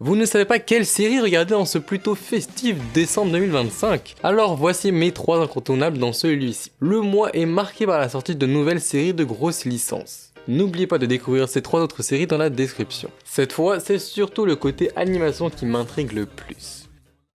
Vous ne savez pas quelle série regarder en ce plutôt festif décembre 2025? Alors voici mes 3 incontournables dans celui-ci. Le mois est marqué par la sortie de nouvelles séries de grosses licences. N'oubliez pas de découvrir ces 3 autres séries dans la description. Cette fois, c'est surtout le côté animation qui m'intrigue le plus.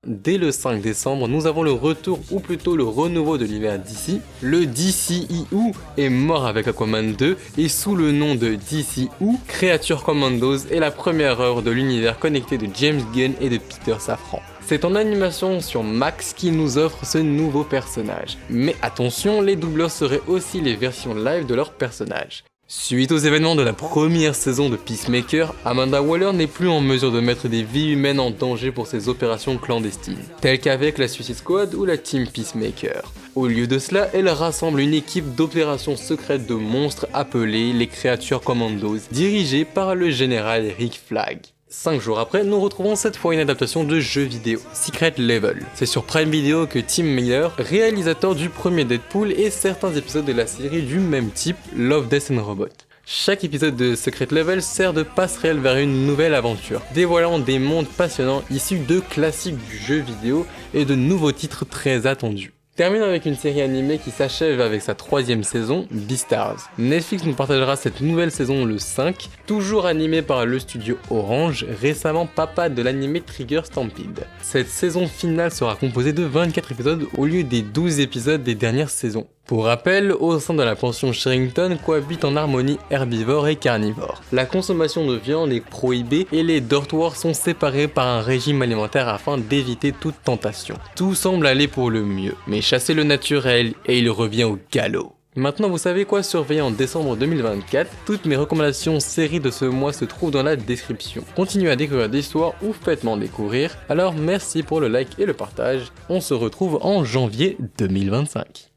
Dès le 5 décembre, nous avons le retour ou plutôt le renouveau de l'univers DC. Le DCEU est mort avec Aquaman 2 et sous le nom de DCU, Creature Commandos est la première œuvre de l'univers connecté de James Gunn et de Peter Safran. C'est en animation sur Max qui nous offre ce nouveau personnage. Mais attention, les doubleurs seraient aussi les versions live de leurs personnages. Suite aux événements de la première saison de Peacemaker, Amanda Waller n'est plus en mesure de mettre des vies humaines en danger pour ses opérations clandestines, telles qu'avec la Suicide Squad ou la Team Peacemaker. Au lieu de cela, elle rassemble une équipe d'opérations secrètes de monstres appelées les Creature Commandos, dirigée par le général Rick Flag. 5 jours après, nous retrouvons cette fois une adaptation de jeu vidéo, Secret Level. C'est sur Prime Video que Tim Miller, réalisateur du premier Deadpool et certains épisodes de la série du même type, Love, Death and Robots. Chaque épisode de Secret Level sert de passerelle vers une nouvelle aventure, dévoilant des mondes passionnants issus de classiques du jeu vidéo et de nouveaux titres très attendus. Terminons avec une série animée qui s'achève avec sa 3e saison, Beastars. Netflix nous partagera cette nouvelle saison le 5, toujours animée par le studio Orange, récemment papa de l'animé Trigger Stampede. Cette saison finale sera composée de 24 épisodes au lieu des 12 épisodes des dernières saisons. Pour rappel, au sein de la pension Sherrington cohabitent en harmonie herbivores et carnivores. La consommation de viande est prohibée et les dortoirs sont séparés par un régime alimentaire afin d'éviter toute tentation. Tout semble aller pour le mieux, mais chassez le naturel et il revient au galop. Maintenant vous savez quoi surveiller en décembre 2024, toutes mes recommandations séries de ce mois se trouvent dans la description. Continuez à découvrir des histoires ou faites-m'en découvrir, alors merci pour le like et le partage, on se retrouve en janvier 2025.